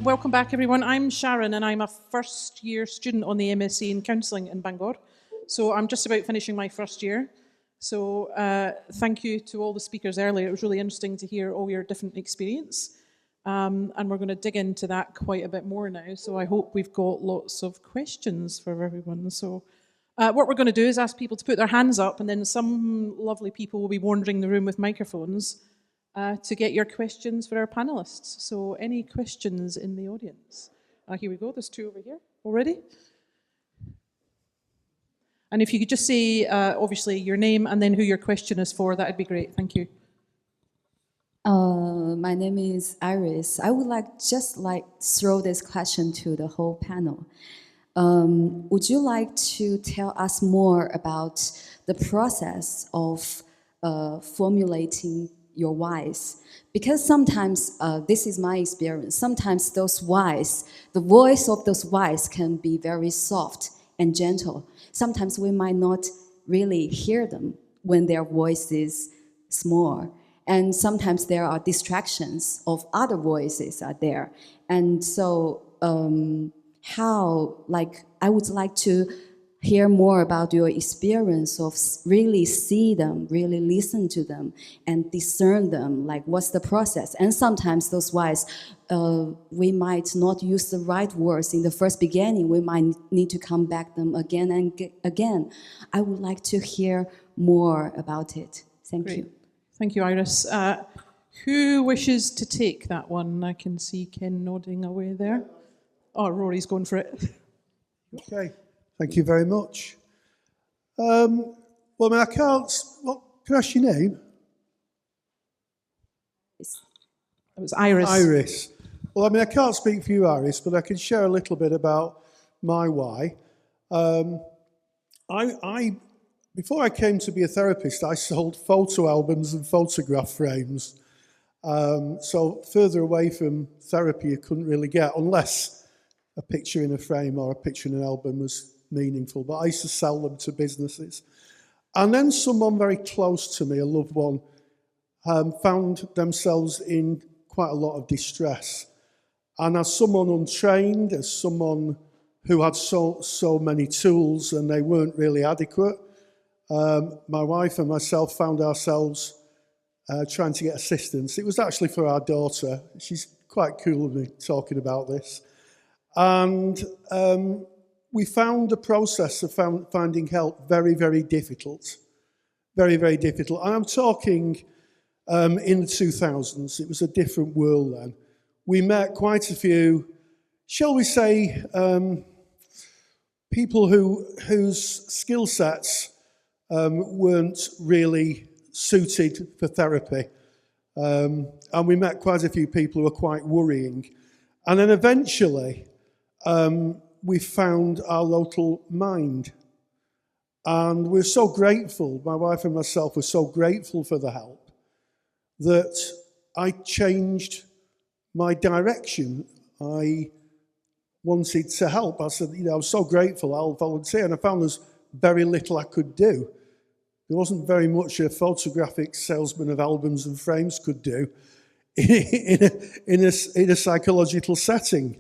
welcome back everyone. I'm Sharon and I'm a first year student on the MSc in Counselling in Bangor. So I'm just about finishing my first year. So thank you to all the speakers earlier. It was really interesting to hear all your different experience. And we're going to dig into that quite a bit more now. So I hope we've got lots of questions for everyone. So what we're going to do is ask people to put their hands up, and then some lovely people will be wandering the room with microphones to get your questions for our panelists. So any questions in the audience? Here we go, there's two over here already. And if you could just say, obviously, your name and then who your question is for, that'd be great. Thank you. My name is Iris. I would just throw this question to the whole panel. Would you like to tell us more about the process of formulating your whys? Because sometimes, this is my experience, sometimes those whys, the voice of those whys can be very soft and gentle. Sometimes we might not really hear them when their voice is small. And sometimes there are distractions of other voices are there. And so I would like to hear more about your experience of really see them, really listen to them, and discern them, like what's the process. And sometimes those whys, we might not use the right words in the first beginning. We might need to come back them again and again. I would like to hear more about it. Thank you. Thank you, Iris. Who wishes to take that one? I can see Ken nodding away there. Oh, Rory's going for it. Okay, thank you very much. Well, I mean, can I ask your name? It was Iris. Iris. Well, I mean, I can't speak for you, Iris, but I can share a little bit about my why. Before I came to be a therapist, I sold photo albums and photograph frames. So further away from therapy you couldn't really get, unless a picture in a frame or a picture in an album was meaningful. But I used to sell them to businesses. And then someone very close to me, a loved one, found themselves in quite a lot of distress. And as someone untrained, as someone who had so many tools and they weren't really adequate, my wife and myself found ourselves trying to get assistance. It was actually for our daughter. She's quite cool of me talking about this. And we found the process of finding help very, very difficult. Very, very difficult. And I'm talking in the 2000s. It was a different world then. We met quite a few, shall we say, people whose skill sets weren't really suited for therapy. And we met quite a few people who were quite worrying. And then eventually, we found our local mind. And we're so grateful, my wife and myself were so grateful for the help, that I changed my direction. I wanted to help. I said, I was so grateful, I'll volunteer. And I found there's very little I could do. There wasn't very much a photographic salesman of albums and frames could do in a psychological setting.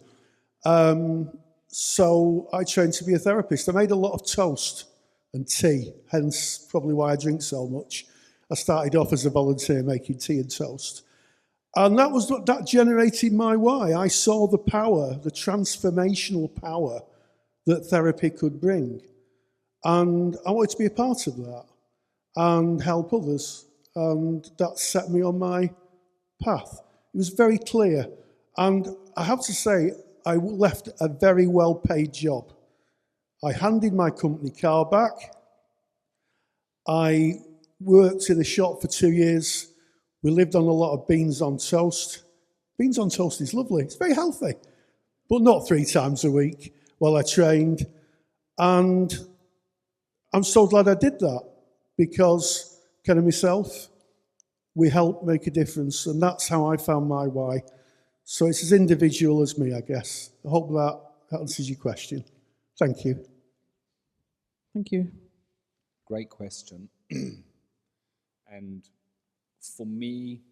So I trained to be a therapist. I made a lot of toast and tea, hence probably why I drink so much. I started off as a volunteer making tea and toast. And that generated my why. I saw the power, the transformational power that therapy could bring. And I wanted to be a part of that and help others. And that set me on my path. It was very clear. And I have to say, I left a very well-paid job. I handed my company car back. I worked in a shop for 2 years. We lived on a lot of beans on toast. Beans on toast is lovely. It's very healthy, but not 3 times a week while I trained. And I'm so glad I did that because, Ken and myself, we helped make a difference. And that's how I found my why. So it's as individual as me, I guess. I hope that answers your question. Thank you. Thank you. Great question. And for me,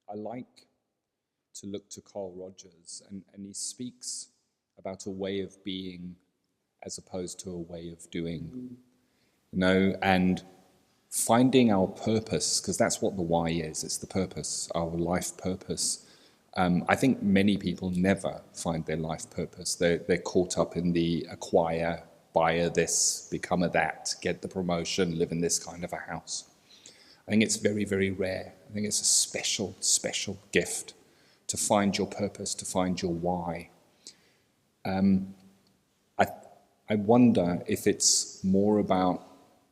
I like to look to Carl Rogers, and he speaks about a way of being as opposed to a way of doing, you know, and finding our purpose, because that's what the why is. It's the purpose, our life purpose. I think many people never find their life purpose. They're caught up in the acquire, buy a this, become a that, get the promotion, live in this kind of a house. I think it's very, very rare. I think it's a special, special gift to find your purpose, to find your why. I wonder if it's more about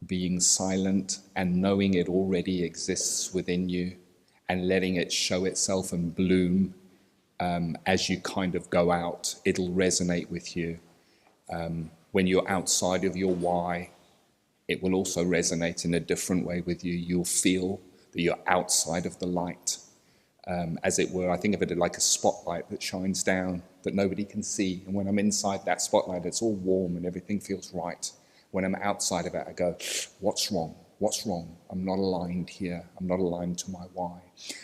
being silent and knowing it already exists within you and letting it show itself and bloom as you kind of go out. It'll resonate with you. When you're outside of your why, it will also resonate in a different way with you. You'll feel that you're outside of the light, as it were. I think of it like a spotlight that shines down that nobody can see. And when I'm inside that spotlight, it's all warm and everything feels right. When I'm outside of it, I go, what's wrong? What's wrong? I'm not aligned here. I'm not aligned to my why.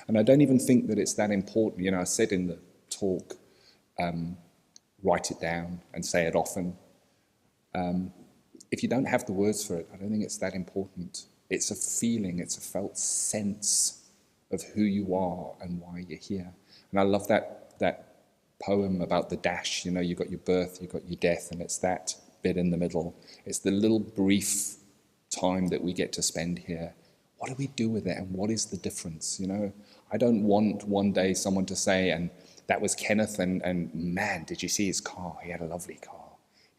And I don't even think that it's that important. You know, I said in the talk, write it down and say it often. If you don't have the words for it, I don't think it's that important. It's a feeling, it's a felt sense of who you are and why you're here. And I love that poem about the dash. You know, you've got your birth, you've got your death, and it's that bit in the middle. It's the little brief time that we get to spend here. What do we do with it, and what is the difference? You know, I don't want one day someone to say, and that was Kenneth, and man, did you see his car? He had a lovely car.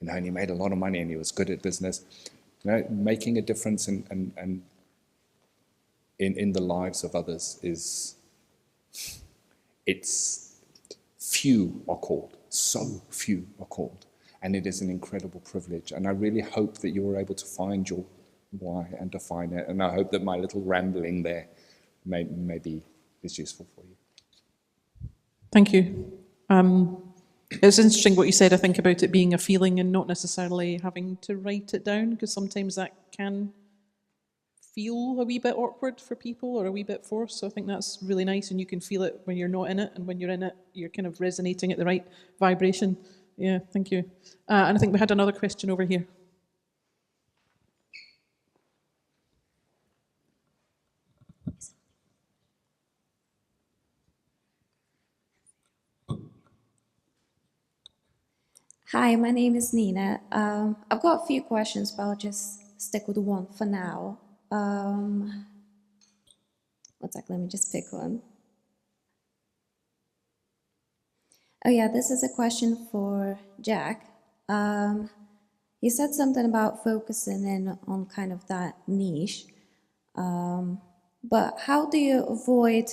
You know, and he made a lot of money and he was good at business. You know, making a difference and in the lives of others it's few are called, so few are called. And it is an incredible privilege. And I really hope that you were able to find your why and define it. And I hope that my little rambling there maybe is useful for you. Thank you. It's interesting what you said, I think, about it being a feeling and not necessarily having to write it down, because sometimes that can feel a wee bit awkward for people or a wee bit forced. So I think that's really nice, and you can feel it when you're not in it, and when you're in it, you're kind of resonating at the right vibration. Yeah, thank you. And I think we had another question over here. Hi, my name is Nina. I've got a few questions, but I'll just stick with one for now. One sec, let me just pick one. Oh yeah, this is a question for Jack. You said something about focusing in on kind of that niche, but how do you avoid,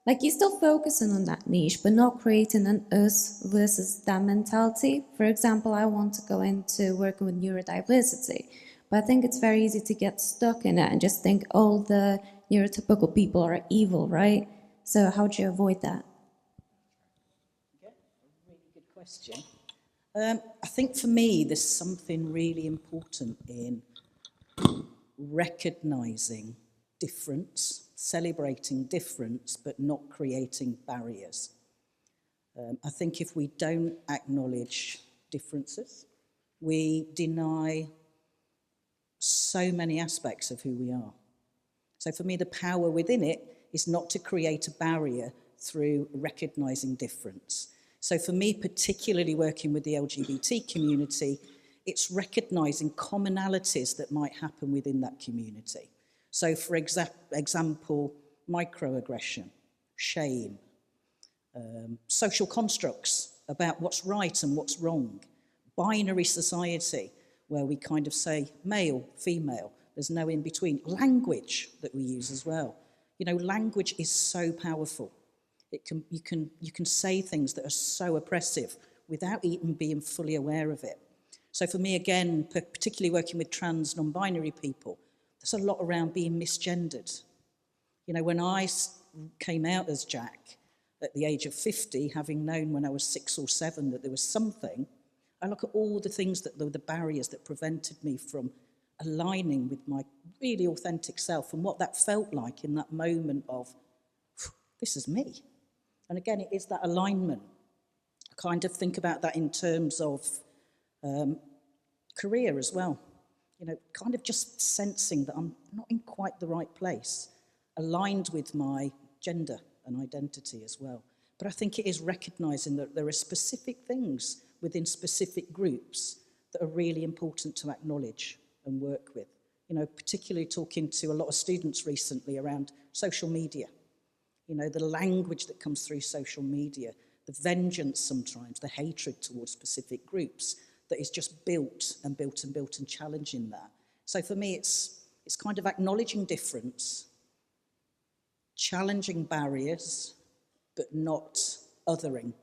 like, you're still focusing on that niche, but not creating an us versus them mentality? For example, I want to go into working with neurodiversity, but I think it's very easy to get stuck in it and just think all the neurotypical people are evil, right? So how do you avoid that? Yeah, a really good question. I think for me, there's something really important in recognising difference, celebrating difference, but not creating barriers. I think if we don't acknowledge differences, we deny so many aspects of who we are. So for me, the power within it is not to create a barrier through recognising difference. So for me, particularly working with the LGBT community, it's recognising commonalities that might happen within that community. So for example, microaggression, shame, social constructs about what's right and what's wrong, binary society where we kind of say male, female, there's no in between, language that we use as well. You know, language is so powerful. You can say things that are so oppressive without even being fully aware of it. So for me, again, particularly working with trans, non-binary people, there's a lot around being misgendered. You know, when I came out as Jack at the age of 50, having known when I was 6 or 7 that there was something, I look at all the things that were the barriers that prevented me from aligning with my really authentic self and what that felt like in that moment of, this is me. And again, it is that alignment. I kind of think about that in terms of career as well. You know, kind of just sensing that I'm not in quite the right place, aligned with my gender and identity as well. But I think it is recognising that there are specific things within specific groups that are really important to acknowledge and work with. You know, particularly talking to a lot of students recently around social media. You know, the language that comes through social media, the vengeance sometimes, the hatred towards specific groups that is just built and built and built and challenging that. So for me, it's kind of acknowledging difference, challenging barriers, but not othering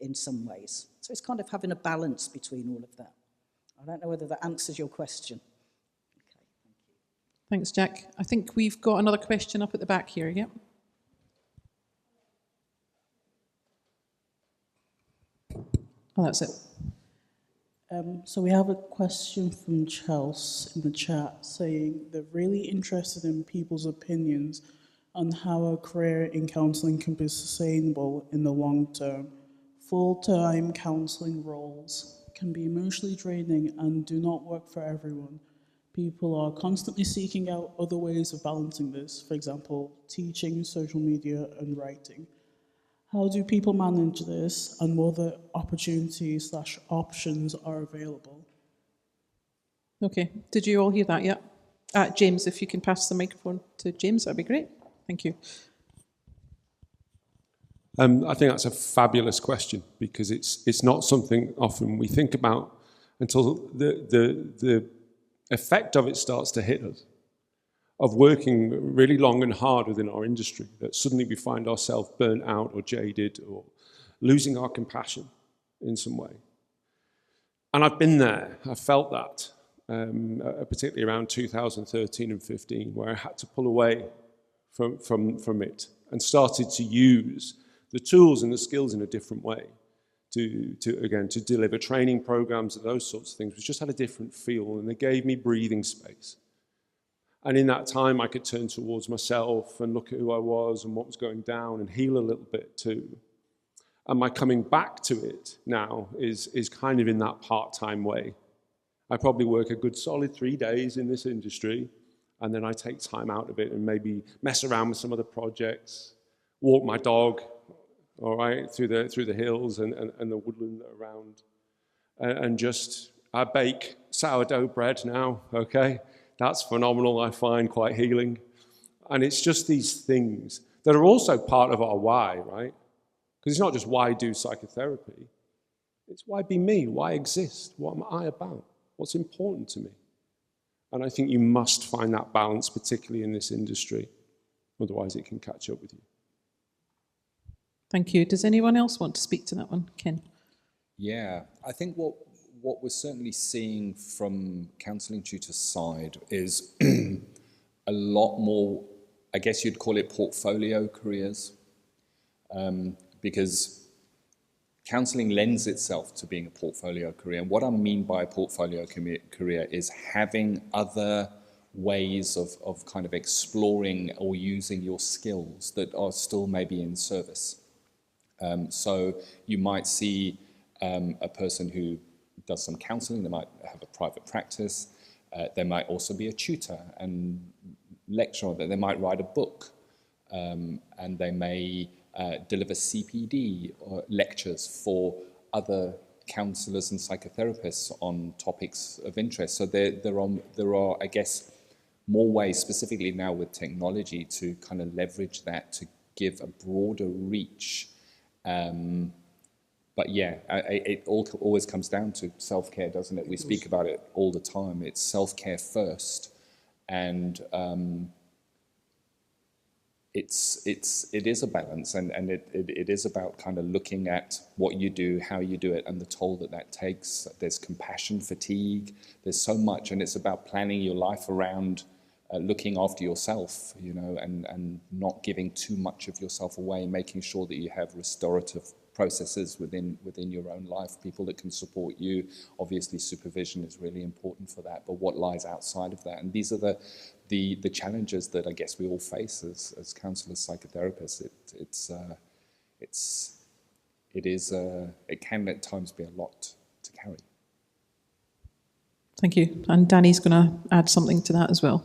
in some ways. So it's kind of having a balance between all of that. I don't know whether that answers your question. Okay, thank you. Thanks, Jack. I think we've got another question up at the back here, yeah? Oh, that's it. So we have a question from Chelsea in the chat saying they're really interested in people's opinions on how a career in counselling can be sustainable in the long term. Full-time counselling roles can be emotionally draining and do not work for everyone. People are constantly seeking out other ways of balancing this, for example, teaching, social media, and writing. How do people manage this, and what other opportunities/options are available? Okay, did you all hear that? Yeah. James, if you can pass the microphone to James, that'd be great. Thank you. I think that's a fabulous question, because it's not something often we think about until the effect of it starts to hit us, of working really long and hard within our industry, that suddenly we find ourselves burnt out or jaded or losing our compassion in some way. And I've been there, I felt that, particularly around 2013 and 15, where I had to pull away from it and started to use the tools and the skills in a different way to deliver training programs and those sorts of things, which just had a different feel, and they gave me breathing space. And in that time, I could turn towards myself and look at who I was and what was going down and heal a little bit too. And my coming back to it now is kind of in that part-time way. I probably work a good solid 3 days in this industry, and then I take time out of it and maybe mess around with some other projects, walk my dog, all right, through the hills and the woodland around. And just, I bake sourdough bread now, okay? That's phenomenal, I find, quite healing. And it's just these things that are also part of our why, right? Because it's not just why do psychotherapy. It's why be me, why exist, what am I about, what's important to me. And I think you must find that balance, particularly in this industry. Otherwise it can catch up with you. Thank you. Does anyone else want to speak to that one? Ken? Yeah, I think what we're certainly seeing from counselling tutors' side is a lot more, I guess you'd call it portfolio careers, because counselling lends itself to being a portfolio career. And what I mean by a portfolio career is having other ways of kind of exploring or using your skills that are still maybe in service. So you might see a person who does some counselling, they might have a private practice, they might also be a tutor and lecturer, they might write a book, and they may deliver CPD or lectures for other counsellors and psychotherapists on topics of interest. So there are, I guess, more ways, specifically now with technology, to kind of leverage that to give a broader reach. But yeah, it always comes down to self-care, doesn't it? We speak about it all the time. It's self-care first, and it is a balance, and it is about kind of looking at what you do, how you do it, and the toll that takes. There's compassion fatigue. There's so much, and it's about planning your life around looking after yourself, you know, and not giving too much of yourself away, making sure that you have restorative processes within your own life, people that can support you. Obviously, supervision is really important for that, but what lies outside of that? And these are the challenges that I guess we all face as counsellors, psychotherapists. it can at times be a lot to carry. Thank you. And Danny's going to add something to that as well.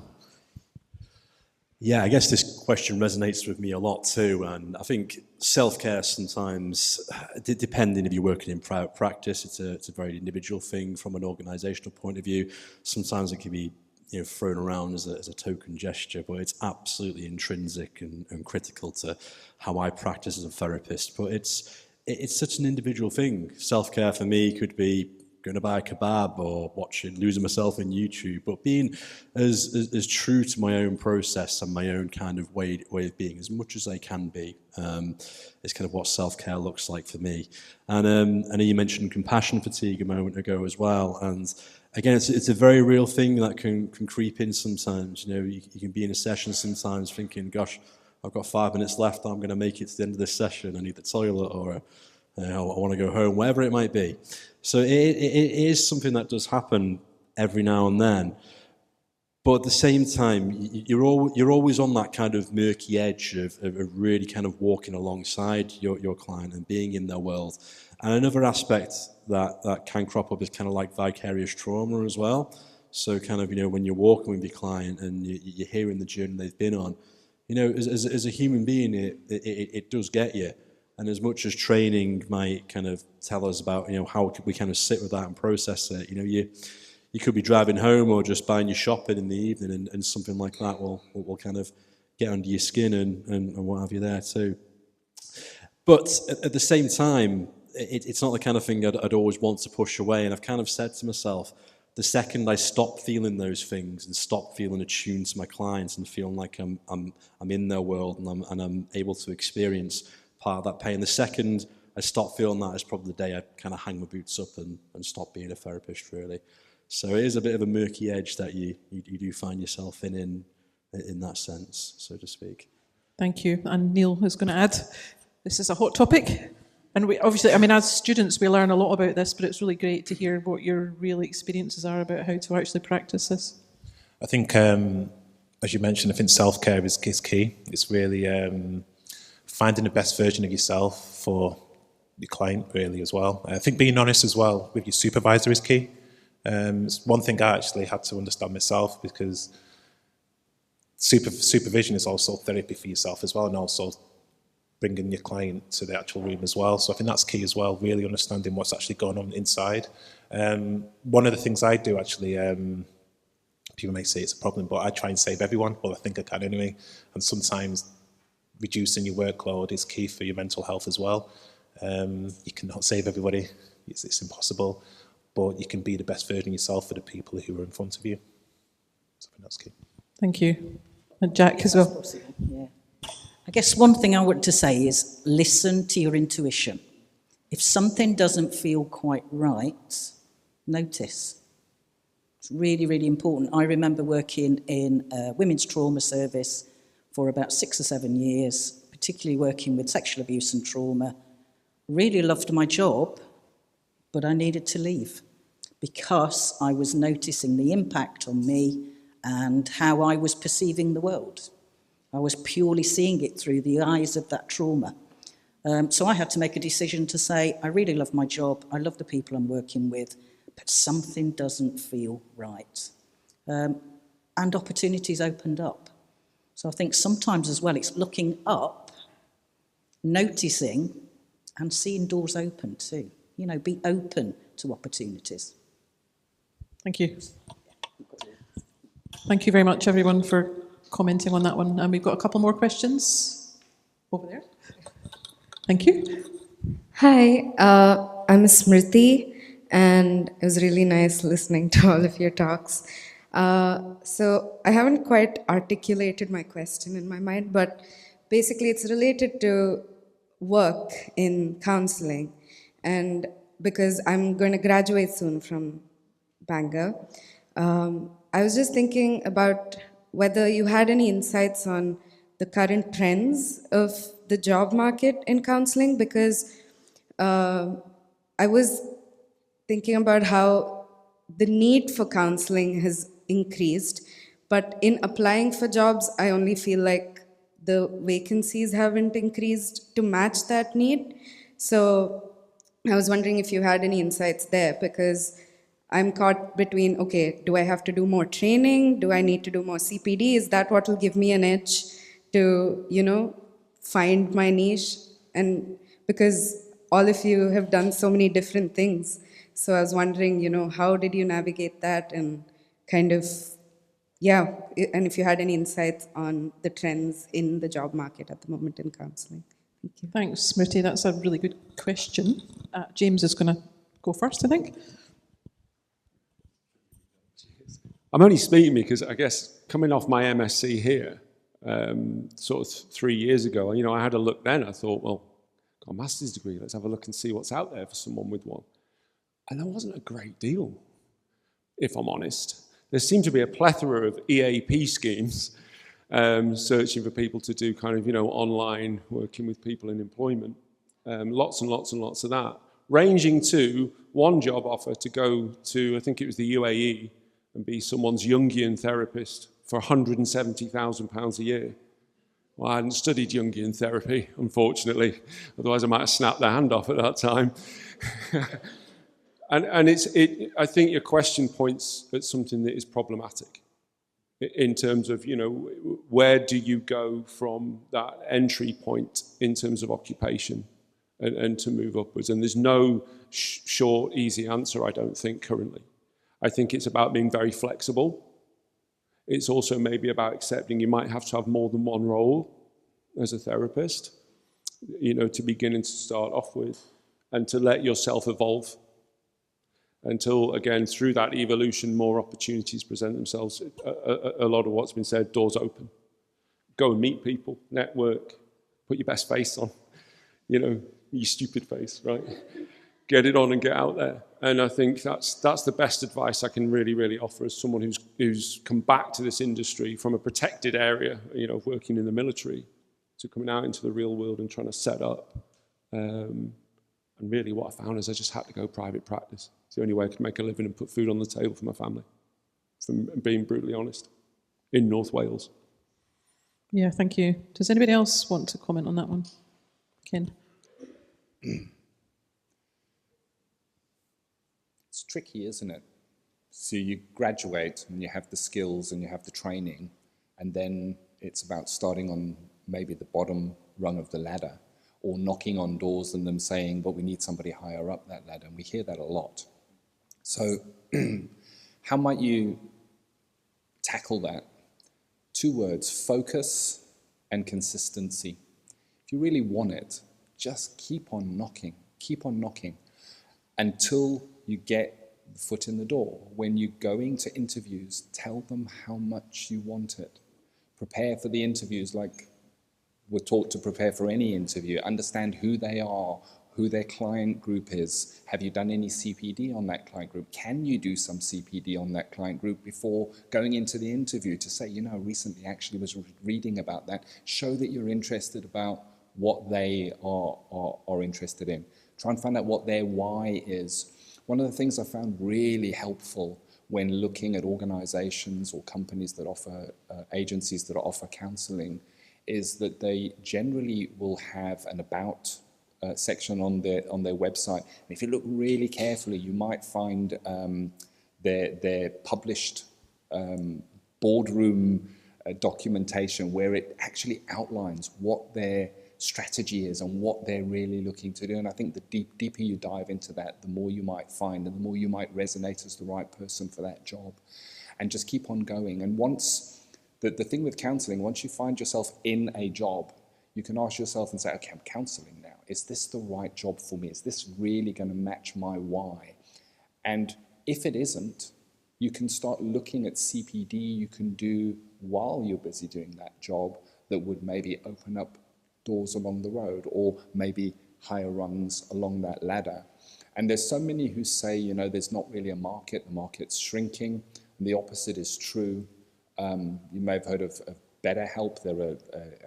Yeah, I guess this question resonates with me a lot too, and I think self-care sometimes, depending if you're working in private practice, it's a very individual thing. From an organisational point of view, sometimes it can be thrown around as a token gesture, but it's absolutely intrinsic and critical to how I practice as a therapist. But it's such an individual thing. Self-care for me could be going to buy a kebab or losing myself in YouTube, but being as true to my own process and my own kind of way of being as much as I can be is kind of what self-care looks like for me. And I know you mentioned compassion fatigue a moment ago as well, and again, it's a very real thing that can creep in sometimes. You can be in a session sometimes thinking, gosh, I've got 5 minutes left, I'm going to make it to the end of this session, I need the toilet, or I want to go home, whatever it might be. So it is something that does happen every now and then. But at the same time, you're always on that kind of murky edge of really kind of walking alongside your client and being in their world. And another aspect that can crop up is kind of like vicarious trauma as well. So kind of, when you're walking with your client and you're hearing the journey they've been on, as a human being, it does get you. And as much as training might kind of tell us about, how we kind of sit with that and process it, you could be driving home or just buying your shopping in the evening, and something like that will kind of get under your skin and what have you there too. But at the same time, it's not the kind of thing I'd always want to push away. And I've kind of said to myself, the second I stop feeling those things and stop feeling attuned to my clients and feeling like I'm in their world and I'm able to experience part of that pain, the second I stop feeling that is probably the day I kind of hang my boots up and stop being a therapist, really. So it is a bit of a murky edge that you do find yourself in that sense, so to speak. Thank you. And Neil is going to add, this is a hot topic. And we obviously, as students, we learn a lot about this, but it's really great to hear what your real experiences are about how to actually practice this. I think, as you mentioned, I think self-care is key. It's really finding the best version of yourself for your client, really, as well. I think being honest as well with your supervisor is key. It's one thing I actually had to understand myself, because supervision is also therapy for yourself as well, and also bringing your client to the actual room as well. So I think that's key as well, really understanding what's actually going on inside. One of the things I do actually, people may say it's a problem, but I try and save everyone. Well, I think I can anyway. And sometimes reducing your workload is key for your mental health as well. You cannot save everybody, it's impossible, but you can be the best version of yourself for the people who are in front of you. So I think that's key. Thank you. And Jack as well. Yeah. I guess one thing I want to say is listen to your intuition. If something doesn't feel quite right, notice. It's really, really important. I remember working in a women's trauma service for about 6 or 7 years, particularly working with sexual abuse and trauma. Really loved my job, but I needed to leave because I was noticing the impact on me and how I was perceiving the world. I was purely seeing it through the eyes of that trauma. So I had to make a decision to say, I really love my job, I love the people I'm working with, but something doesn't feel right. And opportunities opened up. So I think sometimes as well, it's looking up, noticing, and seeing doors open too. Be open to opportunities. Thank you. Thank you very much, everyone, for commenting on that one. And we've got a couple more questions over there. Thank you. Hi, I'm Smriti, and it was really nice listening to all of your talks. So I haven't quite articulated my question in my mind, but basically it's related to work in counselling. And because I'm going to graduate soon from Bangor, I was just thinking about whether you had any insights on the current trends of the job market in counselling, because I was thinking about how the need for counselling has increased, but in applying for jobs, I only feel like the vacancies haven't increased to match that need. So I was wondering if you had any insights there, because I'm caught between, okay, do I have to do more training? Do I need to do more CPD? Is that what will give me an edge to, find my niche? And because all of you have done so many different things. So I was wondering, how did you navigate that, and kind of, and if you had any insights on the trends in the job market at the moment in counselling. Thank you. Thanks, Smriti. That's a really good question. James is going to go first, I think. I'm only speaking because I guess coming off my MSc here, sort of 3 years ago, I had a look then. I thought, well, got a master's degree. Let's have a look and see what's out there for someone with one. And there wasn't a great deal, if I'm honest. There seemed to be a plethora of EAP schemes, searching for people to do kind of, online, working with people in employment. Lots and lots and lots of that, ranging to one job offer to go to, I think it was the UAE, and be someone's Jungian therapist for £170,000 a year. Well, I hadn't studied Jungian therapy, unfortunately. Otherwise, I might have snapped their hand off at that time. and I think your question points at something that is problematic in terms of, where do you go from that entry point in terms of occupation and to move upwards? And there's no short, easy answer, I don't think, currently. I think it's about being very flexible. It's also maybe about accepting you might have to have more than one role as a therapist, to begin and to start off with, and to let yourself evolve until, again, through that evolution, more opportunities present themselves. A lot of what's been said, doors open. Go and meet people, network, put your best face on, your stupid face, right? Get it on and get out there. And I think that's the best advice I can really, really offer as someone who's come back to this industry from a protected area, working in the military, to coming out into the real world and trying to set up. And really what I found is I just had to go private practice. It's the only way I could make a living and put food on the table for my family, from being brutally honest, in North Wales. Yeah, thank you. Does anybody else want to comment on that one? Ken? It's tricky, isn't it? So you graduate and you have the skills and you have the training, and then it's about starting on maybe the bottom rung of the ladder, or knocking on doors and them saying, but we need somebody higher up that ladder. And we hear that a lot. So how might you tackle that? 2 words, focus and consistency. If you really want it, just keep on knocking until you get the foot in the door. When you're going to interviews, tell them how much you want it. Prepare for the interviews like we're taught to prepare for any interview. Understand who they are, who their client group is. Have you done any CPD on that client group? Can you do some CPD on that client group before going into the interview to say, recently actually was reading about that. Show that you're interested about what they are interested in. Try and find out what their why is. One of the things I found really helpful when looking at organizations or companies that offer, agencies that offer counseling, is that they generally will have an about section on their website. And if you look really carefully, you might find their published boardroom documentation where it actually outlines what their strategy is and what they're really looking to do. And I think the deeper you dive into that, the more you might find and the more you might resonate as the right person for that job. And just keep on going. And once, the thing with counselling, once you find yourself in a job, you can ask yourself and say, okay, I'm counselling now. Is this the right job for me? Is this really going to match my why? And if it isn't, you can start looking at CPD you can do while you're busy doing that job that would maybe open up doors along the road, or maybe higher rungs along that ladder. And there's so many who say, there's not really a market, the market's shrinking. And the opposite is true. You may have heard of BetterHelp. They're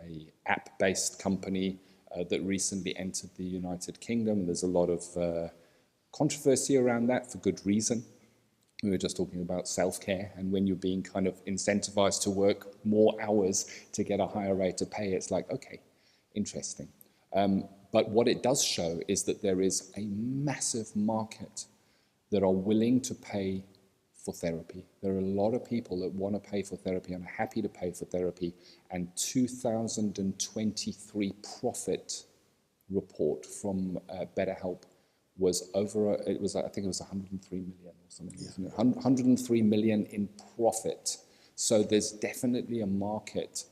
a app-based company that recently entered the United Kingdom. There's a lot of controversy around that for good reason. we were just talking about self-care, and when you're being kind of incentivized to work more hours to get a higher rate of pay, it's like, okay, interesting. But what it does show is that there is a massive market that are willing to pay for therapy. There are a lot of people that want to pay for therapy and are happy to pay for therapy. And 2023 profit report from BetterHelp was over, I think it was 103 million or something, isn't it? 103 million in profit. So there's definitely a market.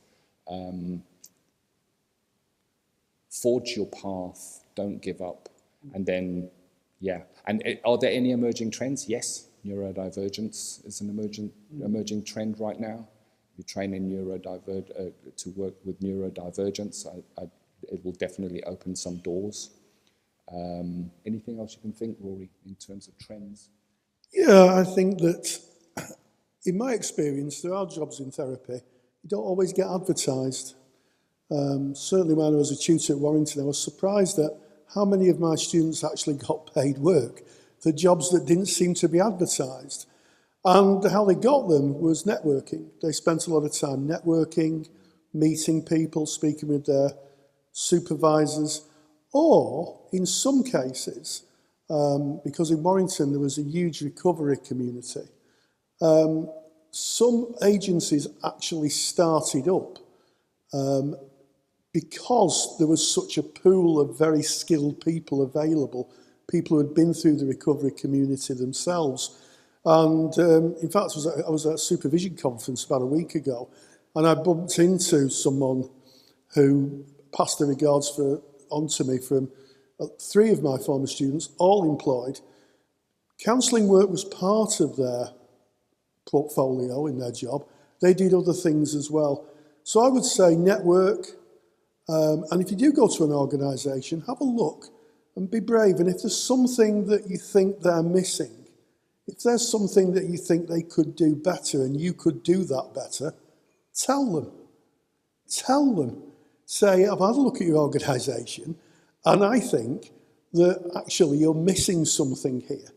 Forge your path, don't give up. And then, yeah. And are there any emerging trends? Yes, neurodivergence is an emerging trend right now. You train in to work with neurodivergence. It will definitely open some doors. Anything else you can think, Rory, in terms of trends? Yeah, I think that in my experience, there are jobs in therapy. You don't always get advertised. Certainly when I was a tutor at Warrington, I was surprised at how many of my students actually got paid work for jobs that didn't seem to be advertised. And how they got them was networking. They spent a lot of time networking, meeting people, speaking with their supervisors, or in some cases, because in Warrington there was a huge recovery community, some agencies actually started up because there was such a pool of very skilled people available, people who had been through the recovery community themselves. And in fact, I was at a supervision conference about a week ago, and I bumped into someone who passed the regards on to me from 3 of my former students, all employed. Counselling work was part of their portfolio in their job. They did other things as well. So I would say network, and if you do go to an organisation, have a look and be brave. And if there's something that you think they're missing, if there's something that you think they could do better and you could do that better, tell them. Tell them. Say, I've had a look at your organisation and I think that actually you're missing something here.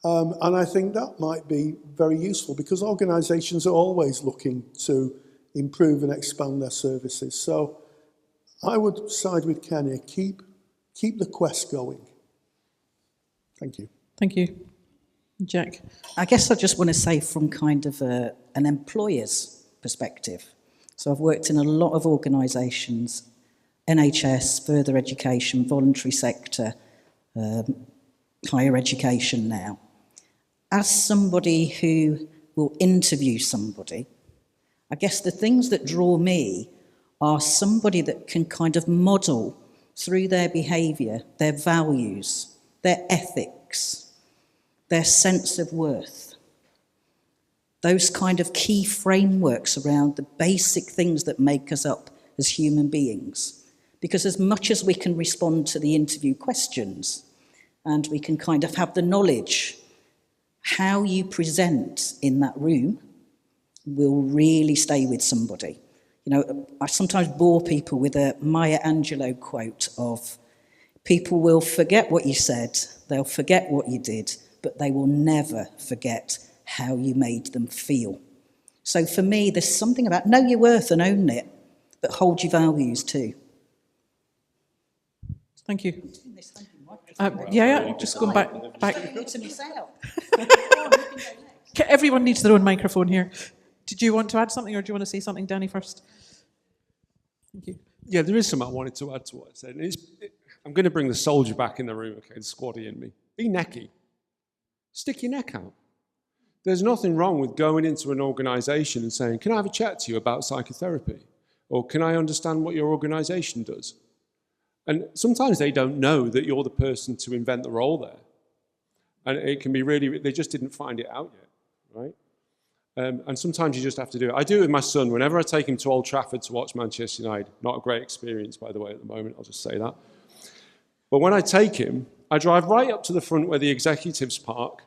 And I think that might be very useful because organisations are always looking to improve and expand their services. So I would side with Kenny. Keep the quest going. Thank you. Thank you. Jack? I guess I just want to say from kind of an employer's perspective. So I've worked in a lot of organisations, NHS, further education, voluntary sector, higher education now. As somebody who will interview somebody, I guess the things that draw me are somebody that can kind of model through their behaviour, their values, their ethics, their sense of worth. Those kind of key frameworks around the basic things that make us up as human beings. Because as much as we can respond to the interview questions and we can kind of have the knowledge, how you present in that room will really stay with somebody. You know, I sometimes bore people with a Maya Angelou quote of, people will forget what you said, they'll forget what you did, but they will never forget how you made them feel. So for me, there's something about know your worth and own it, but hold your values too. Thank you. Just going back. Everyone needs their own microphone here. Did you want to add something, or do you want to say something, Danny, first? Thank you. Yeah, there is something I wanted to add to what I said. I'm going to bring the soldier back in the room, okay, the squaddy in me. Be necky. Stick your neck out. There's nothing wrong with going into an organisation and saying, can I have a chat to you about psychotherapy? Or can I understand what your organisation does? And sometimes they don't know that you're the person to invent the role there. And it can be really, they just didn't find it out yet, right? And sometimes you just have to do it. I do it with my son. Whenever I take him to Old Trafford to watch Manchester United, not a great experience, by the way, at the moment, I'll just say that. But when I take him, I drive right up to the front where the executives park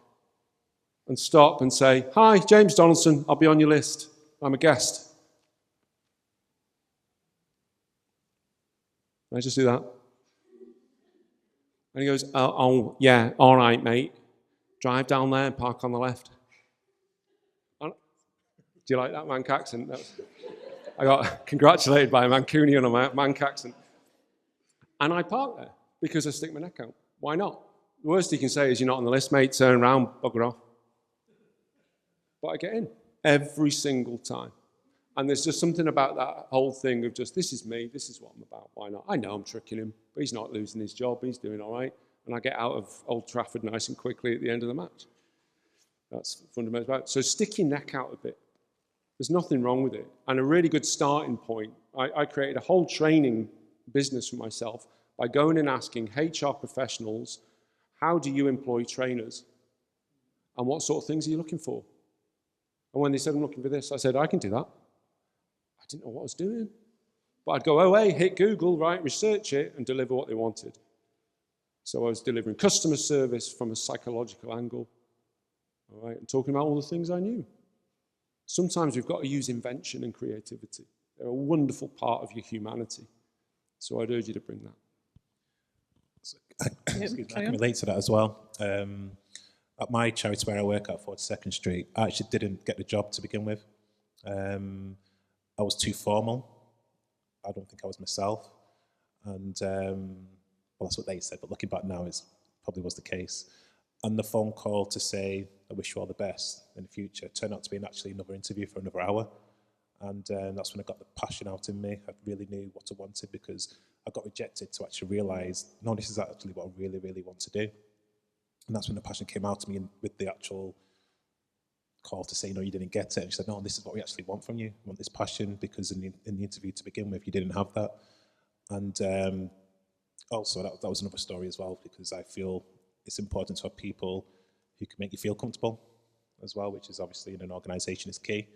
and stop and say, hi, James Donaldson, I'll be on your list. I'm a guest. Can I just do that? And he goes, oh yeah, all right, mate. drive down there and park on the left. Do you like that Manc accent? I got congratulated by a Mancunian on my Manc accent. And I park there because I stick my neck out. Why not? The worst he can say is, you're not on the list, mate, turn around, bugger off. But I get in every single time. And there's just something about that whole thing of just, this is me, this is what I'm about, why not? I know I'm tricking him, but he's not losing his job, he's doing all right. And I get out of Old Trafford nice and quickly at the end of the match. That's fundamental about it. So stick your neck out a bit. There's nothing wrong with it. And a really good starting point, I created a whole training business for myself by going and asking HR professionals, how do you employ trainers? And what sort of things are you looking for? And when they said, I'm looking for this, I said, I can do that. I didn't know what I was doing. But I'd go away, hit Google, right, research it, and deliver what they wanted. So I was delivering customer service from a psychological angle, all right, and talking about all the things I knew. Sometimes we've got to use invention and creativity. They're a wonderful part of your humanity. So I'd urge you to bring that. I can relate to that as well. At my charity where I work at, 42nd Street, I actually didn't get the job to begin with. I was too formal. I don't think I was myself. And, well, that's what they said, but looking back now, it probably was the case. And the phone call to say, I wish you all the best in the future, turned out to be actually another interview for another hour. And that's when I got the passion out in me. I really knew what I wanted because I got rejected to actually realise, no, this is actually what I really, really want to do. And that's when the passion came out to me with the actual call to say, no, you didn't get it. And she said, no, this is what we actually want from you. We want this passion because in the interview to begin with, you didn't have that. And also, that was another story as well because I feel it's important to have people who can make you feel comfortable as well, which is obviously in an organisation is key.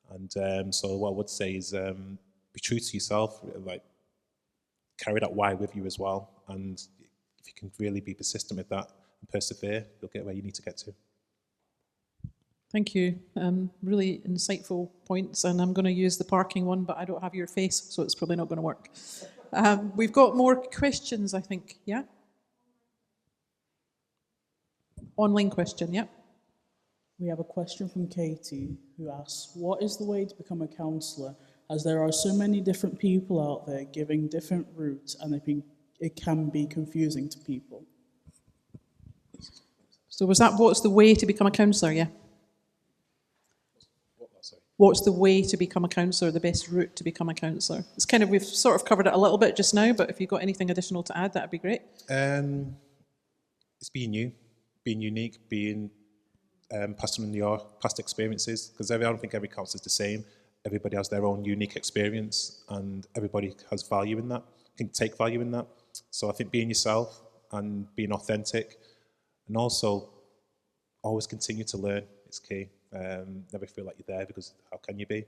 And so what I would say is be true to yourself, like carry that why with you as well. And if you can really be persistent with that and persevere, you'll get where you need to get to. Thank you. Really insightful points, and I'm going to use the parking one, but I don't have your face, so it's probably not going to work. We've got more questions, I think. Yeah? Online question, yeah. We have a question from Katie who asks, what is the way to become a counsellor, as there are so many different people out there giving different routes and it can be confusing to people? So was that what's the way to become a counsellor, yeah? What's the way to become a counsellor, the best route to become a counsellor? It's kind of, we've sort of covered it a little bit just now, but if you've got anything additional to add, that'd be great. It's being you, being unique, being passing on your past experiences, because I don't think every counsellor is the same. Everybody has their own unique experience, and everybody has value in that, can take value in that. So I think being yourself and being authentic, and also always continue to learn is key. Never feel like you're there, because how can you be?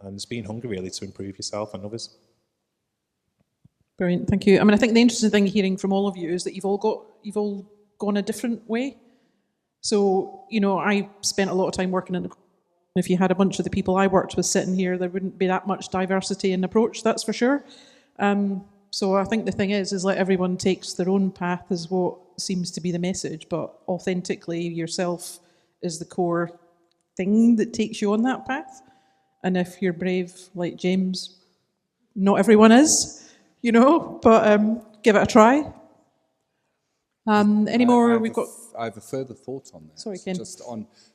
And just being hungry really to improve yourself and others. Brilliant, thank you. I mean, I think the interesting thing hearing from all of you is that you've all gone a different way. So, you know, I spent a lot of time working in the, if you had a bunch of the people I worked with sitting here, there wouldn't be that much diversity in approach, that's for sure. So I think the thing is like everyone takes their own path is what seems to be the message, but authentically yourself is the core thing that takes you on that path. And if you're brave like James, not everyone is, you know, but give it a try. Any more? I have a further thought on that. Sorry, Ken.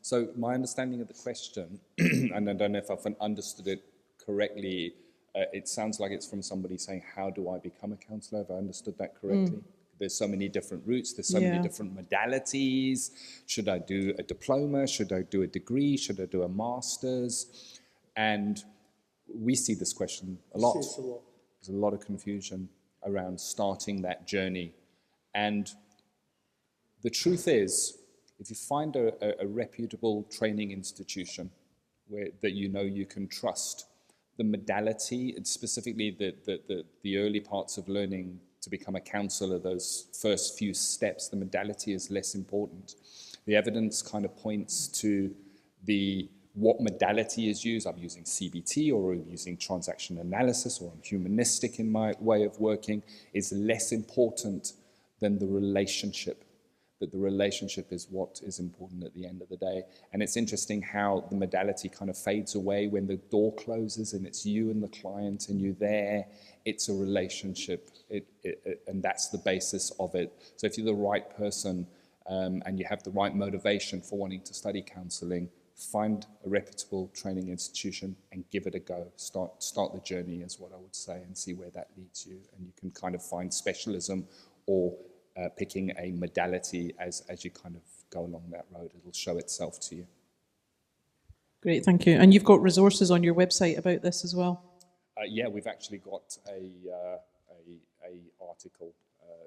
So my understanding of the question, and I don't know if I've understood it correctly, it sounds like it's from somebody saying, how do I become a counsellor? Have I understood that correctly? There's so many different routes, there's so many different modalities. Should I do a diploma? Should I do a degree? Should I do a master's? And we see this question a lot. There's a lot of confusion around starting that journey. And the truth is, if you find a reputable training institution that you know you can trust, the modality, and specifically the early parts of learning to become a counsellor, those first few steps, the modality is less important. The evidence kind of points to what modality is used. I'm using CBT, or I'm using transaction analysis, or I'm humanistic in my way of working, is less important than the relationship that the relationship is what is important at the end of the day. And it's interesting how the modality kind of fades away when the door closes and it's you and the client and you're there. It's a relationship, and that's the basis of it. So if you're the right person and you have the right motivation for wanting to study counselling, find a reputable training institution and give it a go. Start the journey is what I would say, and see where that leads you. And you can kind of find specialism or picking a modality as you kind of go along that road. It'll show itself to you. Great, thank you. And you've got resources on your website about this as well? Yeah, we've actually got a article.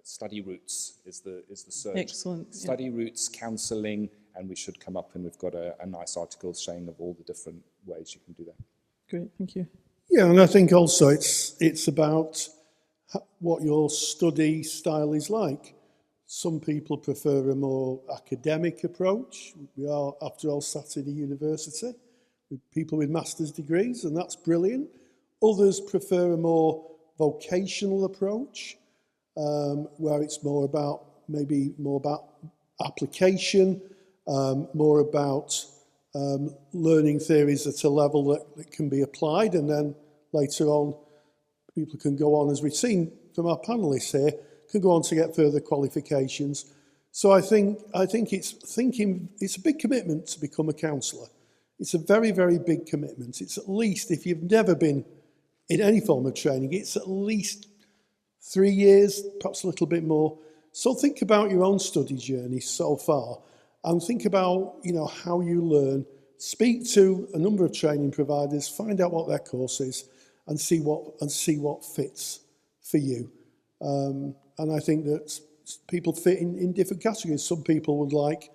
Study Routes is the search. Excellent. Study Routes counselling, and we should come up, and we've got a nice article showing of all the different ways you can do that. Great, thank you. Yeah, and I think also it's about what your study style is like. Some people prefer a more academic approach. We are, after all, sat in a university with people with master's degrees, and that's brilliant. Others prefer a more vocational approach, where it's more about application, more about learning theories at a level that can be applied, and then later on people can go on, as we've seen from our panellists here, can go on to get further qualifications. So I think it's a big commitment to become a counsellor. It's a very, very big commitment. It's at least, if you've never been in any form of training, it's at least 3 years, perhaps a little bit more. So think about your own study journey so far, and think about, how you learn. Speak to a number of training providers, find out what their course is, and see what fits for you. And I think that people fit in different categories. Some people would like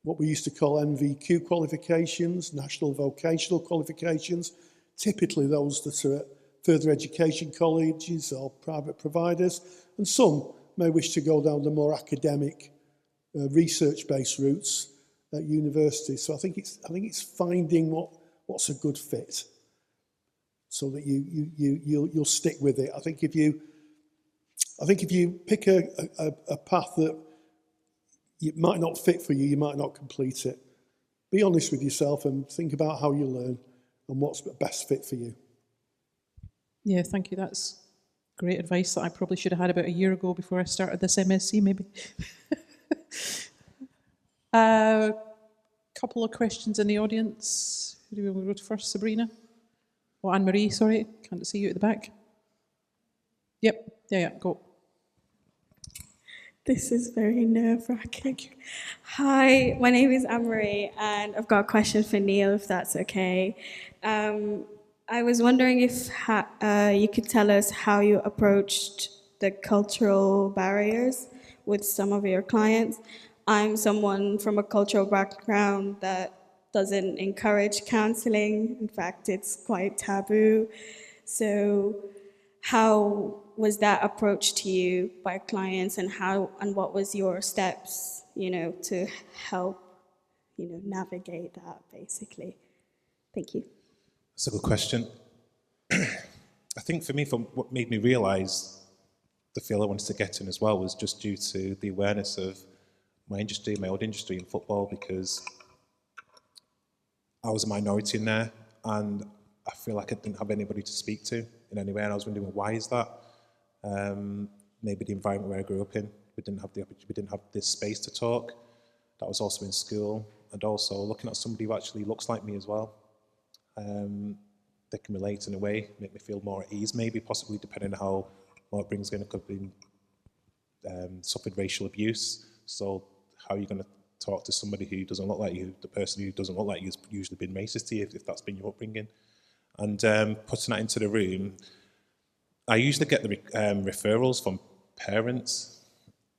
what we used to call NVQ qualifications, national vocational qualifications, typically those that are at further education colleges or private providers, and some may wish to go down the more academic, research-based routes at universities. So I think it's finding what's a good fit, so that you'll stick with it. I think if you pick a path that it might not fit for you, you might not complete it. Be honest with yourself and think about how you learn and what's the best fit for you. Yeah, thank you. That's great advice that I probably should have had about a year ago before I started this MSc, maybe. A couple of questions in the audience. Who do we want to go to first? Sabrina? Oh, Anne-Marie, sorry. Can't see you at the back. Yep, yeah, go. This is very nerve-wracking. Hi, my name is Anne-Marie, and I've got a question for Neil, if that's okay. I was wondering if you could tell us how you approached the cultural barriers with some of your clients. I'm someone from a cultural background that doesn't encourage counselling. In fact, it's quite taboo. So how was that approach to you by clients, and what was your steps, to help, navigate that, basically? Thank you. That's a good question. I think for me, what made me realise the field I wanted to get in as well was just due to the awareness of my industry, my old industry in football, because I was a minority in there, and I feel like I didn't have anybody to speak to in any way, and I was wondering, why is that? Maybe the environment where I grew up in, we didn't have this space to talk. That was also in school, and also looking at somebody who actually looks like me as well. They can relate in a way, make me feel more at ease, maybe, possibly, depending on what it brings in. It could have been suffered racial abuse, so how are you going to talk to somebody who doesn't look like you? The person who doesn't look like you has usually been racist to you, if that's been your upbringing. And putting that into the room, I usually get the referrals from parents,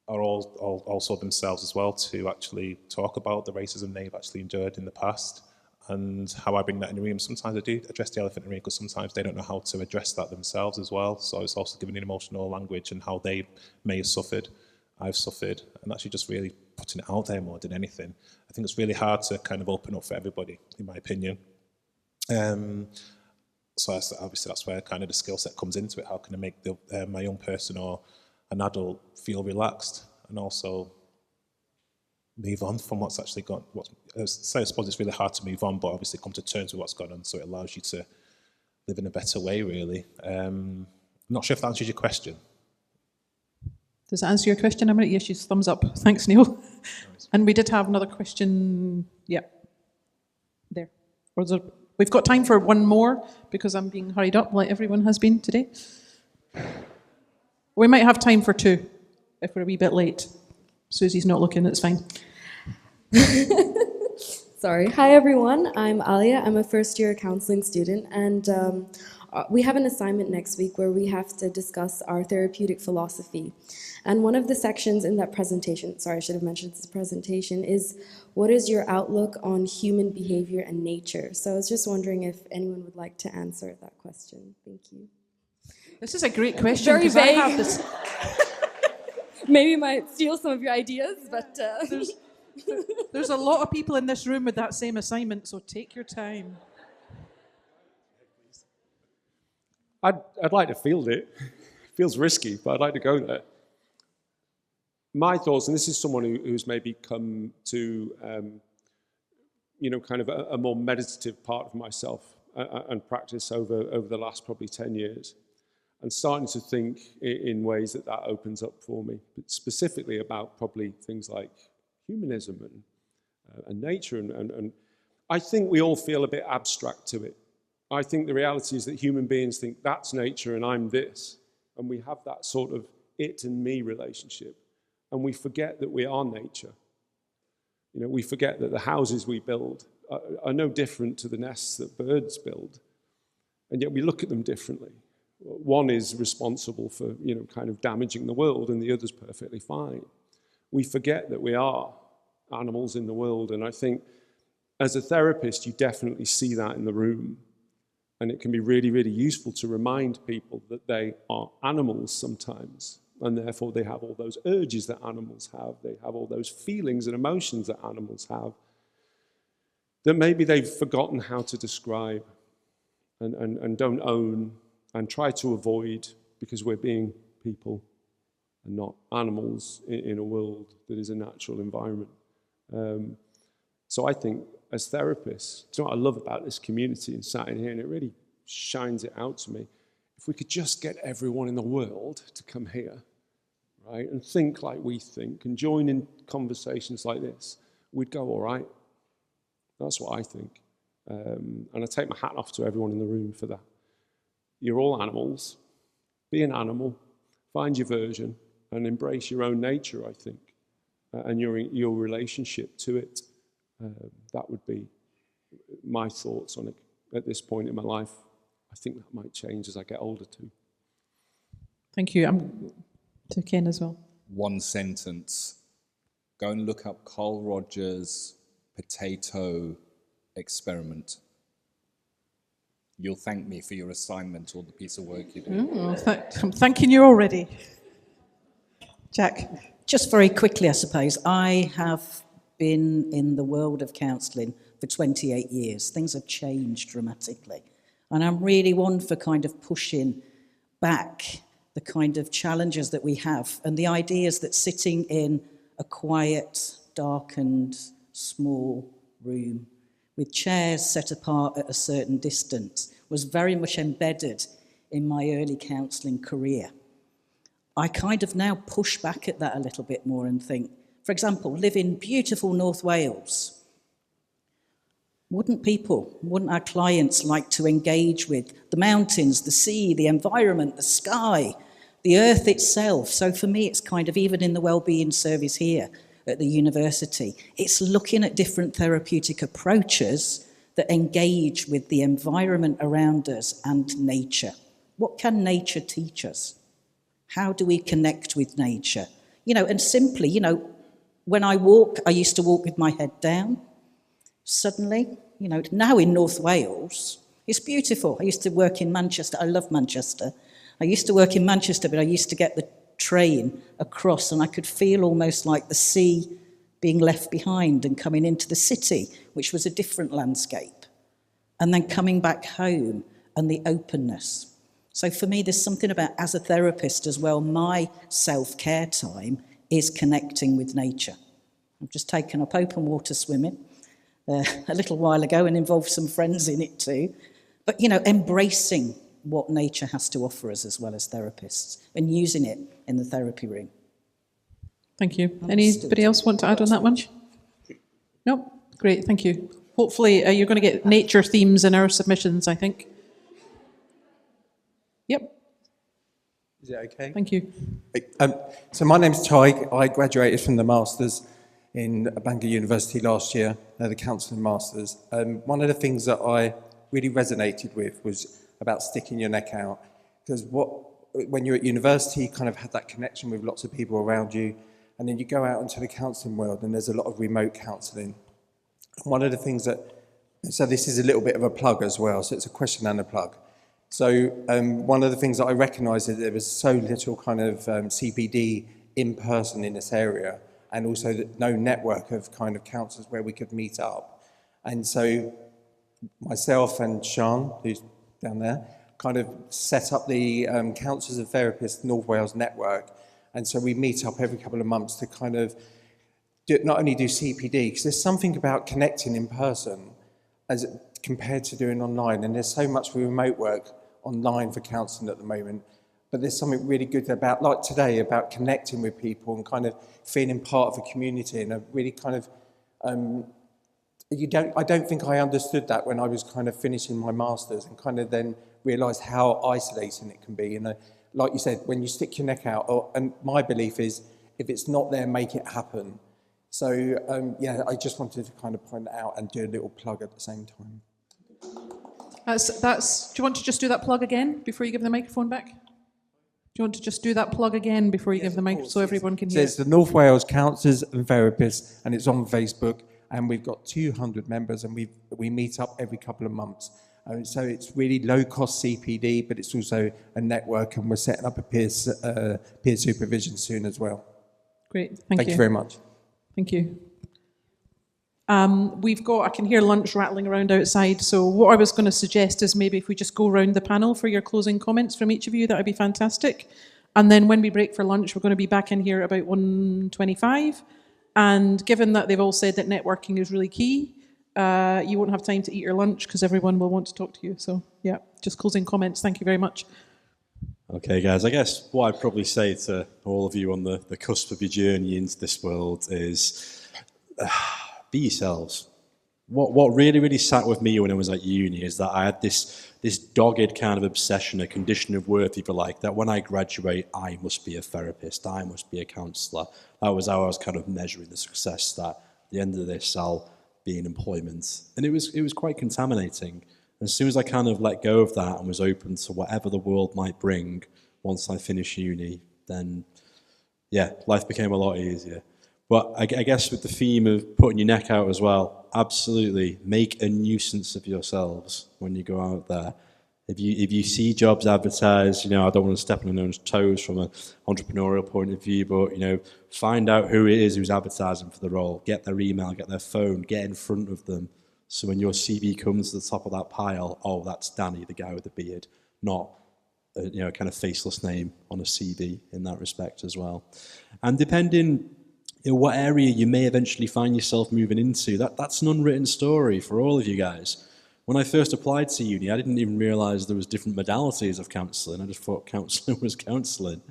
or also themselves as well, to actually talk about the racism they've actually endured in the past, and how I bring that in the room. Sometimes I do address the elephant in the room, because sometimes they don't know how to address that themselves as well. So it's also giving an emotional language and how they may have suffered, I've suffered, and actually just really putting it out there more than anything. I think it's really hard to kind of open up for everybody, in my opinion. So obviously that's where kind of the skill set comes into it. How can I make my young person or an adult feel relaxed, and also move on from what's actually gone. So I suppose it's really hard to move on, but obviously come to terms with what's gone on, so it allows you to live in a better way, really. I'm not sure if that answers your question. Does that answer your question, Emily? Yes, she's thumbs up. Thanks, Neil. And we did have another question. Yeah, there. We've got time for one more because I'm being hurried up like everyone has been today. We might have time for two if we're a wee bit late. Susie's not looking, it's fine. Sorry. Hi, everyone. I'm Alia. I'm a first-year counseling student, and we have an assignment next week where we have to discuss our therapeutic philosophy. And one of the sections in that presentation, sorry, I should have mentioned this presentation, is what is your outlook on human behavior and nature? So I was just wondering if anyone would like to answer that question. Thank you. This is a great question. Very because I vague. have this. Maybe it might steal some of your ideas, but... There's a lot of people in this room with that same assignment, so take your time. I'd like to field it. It feels risky, but I'd like to go there. My thoughts, and this is someone who's maybe come to, kind of a more meditative part of myself and practice over the last probably 10 years, and starting to think in ways that opens up for me, but specifically about probably things like humanism and nature, and I think we all feel a bit abstract to it. I think the reality is that human beings think that's nature and I'm this, and we have that sort of it and me relationship, and we forget that we are nature. We forget that the houses we build are no different to the nests that birds build, and yet we look at them differently. One is responsible for, kind of damaging the world, and the other's perfectly fine. We forget that we are animals in the world, and I think as a therapist, you definitely see that in the room. And it can be really, really useful to remind people that they are animals sometimes, and therefore they have all those urges that animals have. They have all those feelings and emotions that animals have that maybe they've forgotten how to describe and don't own and try to avoid because we're being people and not animals in a world that is a natural environment. So I think as therapists, do you know what I love about this community and sat in here, and it really shines it out to me. If we could just get everyone in the world to come here, right, and think like we think and join in conversations like this, we'd go all right. That's what I think. And I take my hat off to everyone in the room for that. You're all animals. Be an animal. Find your version and embrace your own nature, I think, and your relationship to it. That would be my thoughts on it at this point in my life. I think that might change as I get older too. Thank you. I'm to Ken as well. One sentence. Go and look up Carl Rogers' potato experiment. You'll thank me for your assignment or the piece of work you do. I'm thanking you already. Jack. Just very quickly, I suppose. I have been in the world of counselling for 28 years. Things have changed dramatically. And I'm really one for kind of pushing back the kind of challenges that we have and the ideas that sitting in a quiet, darkened, small room with chairs set apart at a certain distance was very much embedded in my early counselling career. I kind of now push back at that a little bit more and think, for example, live in beautiful North Wales. Wouldn't our clients like to engage with the mountains, the sea, the environment, the sky, the earth itself? So for me, it's kind of, even in the wellbeing service here at the university, it's looking at different therapeutic approaches that engage with the environment around us and nature. What can nature teach us? How do we connect with nature? And simply, when I walk, I used to walk with my head down. Suddenly, now in North Wales, it's beautiful. I used to work in Manchester. I love Manchester. I used to work in Manchester, but I used to get the train across and I could feel almost like the sea being left behind and coming into the city, which was a different landscape. And then coming back home and the openness. So for me, there's something about, as a therapist as well, my self-care time is connecting with nature. I've just taken up open water swimming a little while ago and involved some friends in it too. But, embracing what nature has to offer us as well as therapists and using it in the therapy room. Thank you. Anybody else want to add on that one? No? Great, thank you. Hopefully you're going to get nature themes in our submissions, I think. Yep. Is it okay? Thank you. So my name's Ty. I graduated from the Masters in Bangor University last year, the Counselling Masters. One of the things that I really resonated with was about sticking your neck out. Because when you're at university, you kind of have that connection with lots of people around you, and then you go out into the counselling world and there's a lot of remote counselling. One of the things so this is a little bit of a plug as well, so it's a question and a plug. So one of the things that I recognised is there was so little kind of CPD in person in this area, and also no network of kind of counsellors where we could meet up. And so myself and Sean, who's down there, kind of set up the Counsellors and Therapists North Wales network. And so we meet up every couple of months to kind of not only do CPD, because there's something about connecting in person as compared to doing online. And there's so much remote work online for counselling at the moment. But there's something really good about, like today, about connecting with people and kind of feeling part of a community and a really kind of, I don't think I understood that when I was kind of finishing my Masters, and kind of then realised how isolating it can be. And like you said, when you stick your neck out, and my belief is, if it's not there, make it happen. So, I just wanted to kind of point that out and do a little plug at the same time. Do you want to just do that plug again before you give the microphone back? Do you want to just do that plug again before you give the microphone so everyone can hear? It's the North Wales Counsellors and Therapists, and it's on Facebook, and we've got 200 members, and we meet up every couple of months. So it's really low-cost CPD, but it's also a network, and we're setting up a peer supervision soon as well. Great, thank you very much. Thank you. I can hear lunch rattling around outside, so what I was going to suggest is maybe if we just go round the panel for your closing comments from each of you, that would be fantastic. And then when we break for lunch, we're going to be back in here about 1:25. And given that they've all said that networking is really key, you won't have time to eat your lunch because everyone will want to talk to you. So yeah, just closing comments. Thank you very much. Okay, guys, I guess what I'd probably say to all of you on the cusp of your journey into this world is be yourselves. What really, really sat with me when I was at uni is that I had this dogged kind of obsession, a condition of worth, if you like, that when I graduate, I must be a therapist, I must be a counsellor. That was how I was kind of measuring the success, that at the end of this, I'll be in employment. And it was quite contaminating. As soon as I kind of let go of that and was open to whatever the world might bring once I finished uni, then, yeah, life became a lot easier. But I guess with the theme of putting your neck out as well, absolutely make a nuisance of yourselves when you go out there. If you see jobs advertised, I don't want to step on anyone's toes from an entrepreneurial point of view, but, find out who it is who's advertising for the role. Get their email, get their phone, get in front of them. So when your CV comes to the top of that pile, oh, that's Danny, the guy with the beard, not a kind of faceless name on a CV in that respect as well. And depending what area you may eventually find yourself moving into, that's an unwritten story for all of you guys. When I first applied to uni, I didn't even realise there was different modalities of counselling. I just thought counselling was counselling.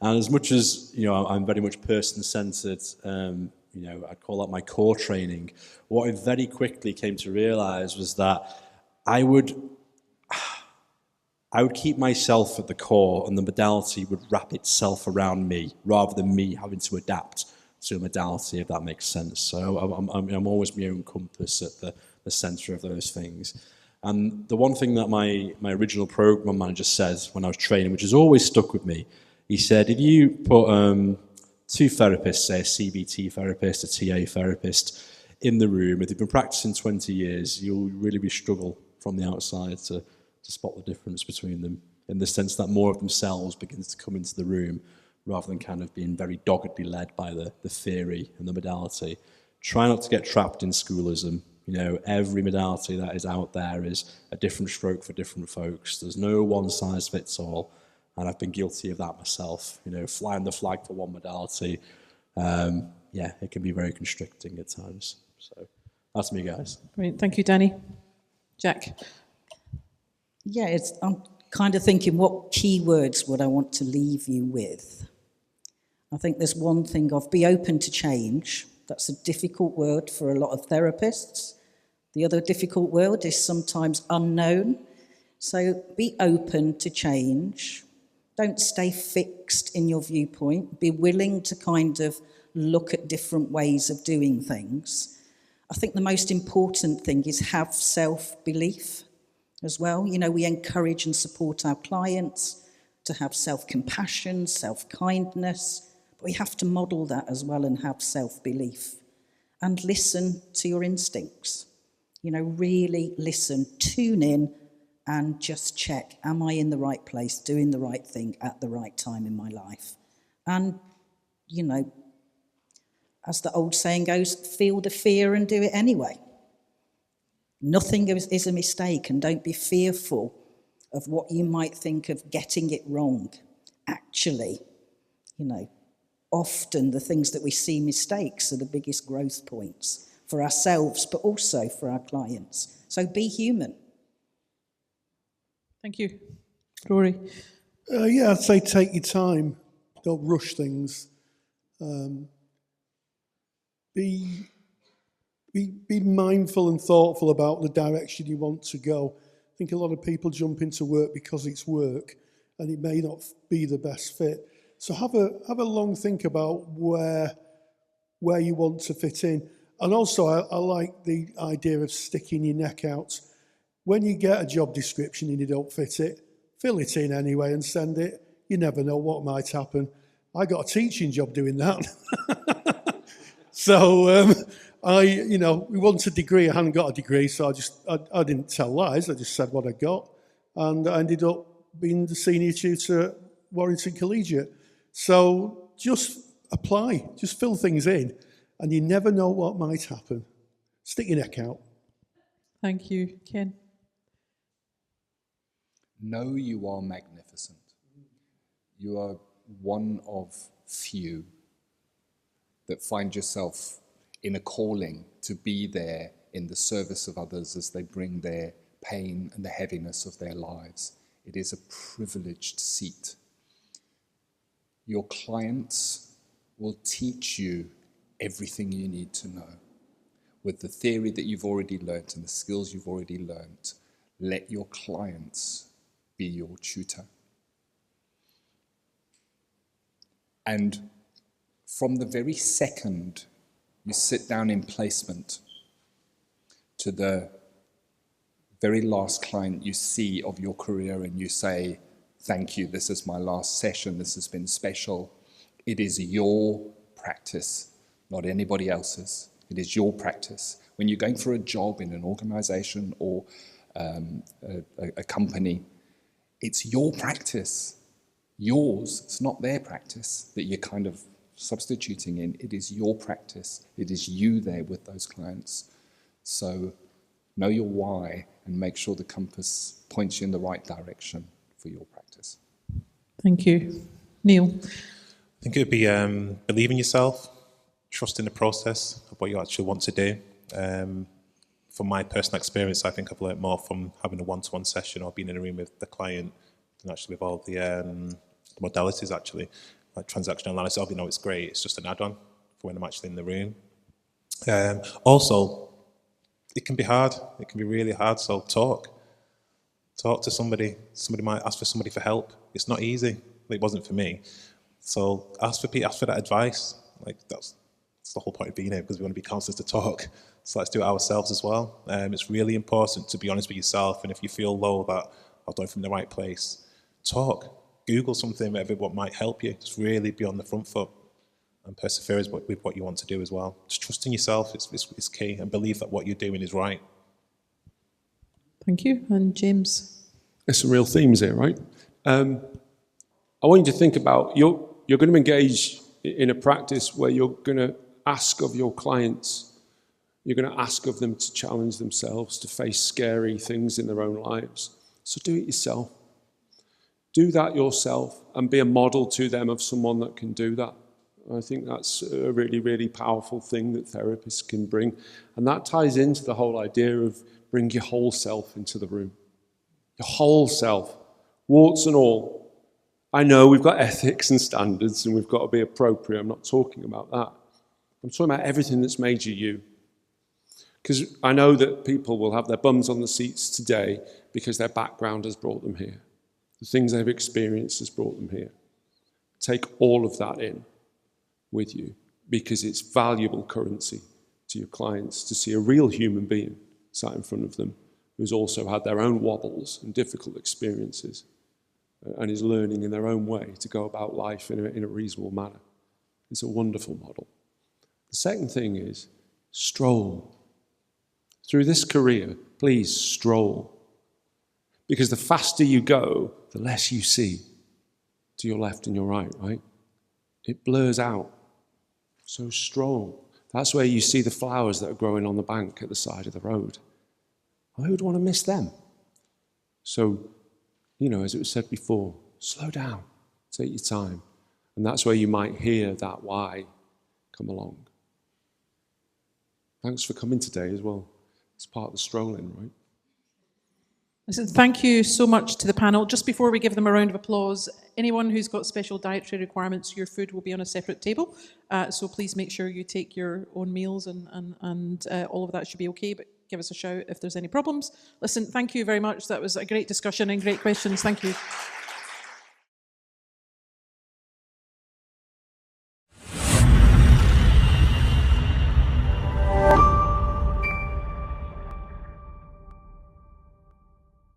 And as much as, I'm very much person-centred, I'd call that my core training. What I very quickly came to realise was that I would keep myself at the core, and the modality would wrap itself around me, rather than me having to adapt to a modality, if that makes sense. So I'm always my own compass at the centre of those things. And the one thing that my original program manager says when I was training, which has always stuck with me, he said, if you put two therapists, say a CBT therapist, a TA therapist, in the room, if they've been practicing 20 years, you'll really struggle from the outside to spot the difference between them, in the sense that more of themselves begins to come into the room, rather than kind of being very doggedly led by the theory and the modality. Try not to get trapped in schoolism. Every modality that is out there is a different stroke for different folks. There's no one size fits all. And I've been guilty of that myself, flying the flag for one modality, yeah, it can be very constricting at times. So that's me, guys. Great, thank you, Danny. Jack? Yeah, I'm kind of thinking, what keywords would I want to leave you with? I think there's one thing of be open to change. That's a difficult word for a lot of therapists. The other difficult word is sometimes unknown. So be open to change. Don't stay fixed in your viewpoint. Be willing to kind of look at different ways of doing things. I think the most important thing is have self-belief as well. You know, we encourage and support our clients to have self-compassion, self-kindness, but we have to model that as well and have self-belief. And listen to your instincts. You know, really listen, tune in, and just check, am I in the right place, doing the right thing at the right time in my life? And, you know, as the old saying goes, feel the fear and do it anyway. Nothing is a mistake, and don't be fearful of what you might think of getting it wrong. Actually, you know, often the things that we see mistakes are the biggest growth points for ourselves, but also for our clients. So be human. Thank you. Rory? Yeah, I'd say take your time. Don't rush things. Be mindful and thoughtful about the direction you want to go. I think a lot of people jump into work because it's work, and it may not be the best fit. So have a long think about where you want to fit in. And also, I like the idea of sticking your neck out. When you get a job description and you don't fit it, fill it in anyway and send it. You never know what might happen. I got a teaching job doing that. So we wanted a degree. I hadn't got a degree, so I didn't tell lies. I just said what I got, and I ended up being the senior tutor at Warrington Collegiate. So just apply, just fill things in, and you never know what might happen. Stick your neck out. Thank you. Ken? Know you are magnificent. You are one of few that find yourself in a calling to be there in the service of others as they bring their pain and the heaviness of their lives. It is a privileged seat. Your clients will teach you everything you need to know. With the theory that you've already learnt and the skills you've already learnt, let your clients be your tutor. And from the very second you sit down in placement to the very last client you see of your career and you say, thank you, this is my last session, this has been special. It is your practice, not anybody else's. It is your practice. When you're going for a job in an organization or a company, it's your practice, yours. It's not their practice that you're kind of substituting in. It is your practice. It is you there with those clients. So know your why and make sure the compass points you in the right direction for your practice. Thank you. Neil? I think it would be believe in yourself, trust in the process of what you actually want to do. From my personal experience, I think I've learned more from having a one-to-one session or being in a room with the client than actually with all the modalities, actually. Like transactional analysis, it's great. It's just an add-on for when I'm actually in the room. Also, it can be hard. It can be really hard, so talk. Talk to somebody. Somebody might ask for somebody for help. It's not easy. It wasn't for me. So ask for that advice. That's the whole point of being here, because we want to be counsellors to talk. So let's do it ourselves as well. It's really important to be honest with yourself, and if you feel low that I'm going from the right place, talk. Google something, what might help you. Just really be on the front foot and persevere with what you want to do as well. Just trust in yourself is key, and believe that what you're doing is right. Thank you. And James? There's some real themes here, right? I want you to think about, you're going to engage in a practice where you're going to ask of your clients, you're going to ask of them to challenge themselves, to face scary things in their own lives. So do it yourself. Do that yourself and be a model to them of someone that can do that. I think that's a really, really powerful thing that therapists can bring. And that ties into the whole idea of bring your whole self into the room. Your whole self, warts and all. I know we've got ethics and standards and we've got to be appropriate. I'm not talking about that. I'm talking about everything that's made you you. Because I know that people will have their bums on the seats today because their background has brought them here. The things they've experienced has brought them here. Take all of that in with you, because it's valuable currency to your clients to see a real human being sat in front of them who's also had their own wobbles and difficult experiences and is learning in their own way to go about life in a reasonable manner. It's a wonderful model. The second thing is stroll. Through this career, please stroll. Because the faster you go, the less you see to your left and your right, right? It blurs out. So stroll. That's where you see the flowers that are growing on the bank at the side of the road. Who would want to miss them? So, as it was said before, slow down, take your time. And that's where you might hear that why come along. Thanks for coming today as well. It's part of the strolling, right? Listen, thank you so much to the panel. Just before we give them a round of applause, anyone who's got special dietary requirements, your food will be on a separate table. So please make sure you take your own meals and all of that should be okay, but give us a shout if there's any problems. Listen, thank you very much. That was a great discussion and great questions. Thank you.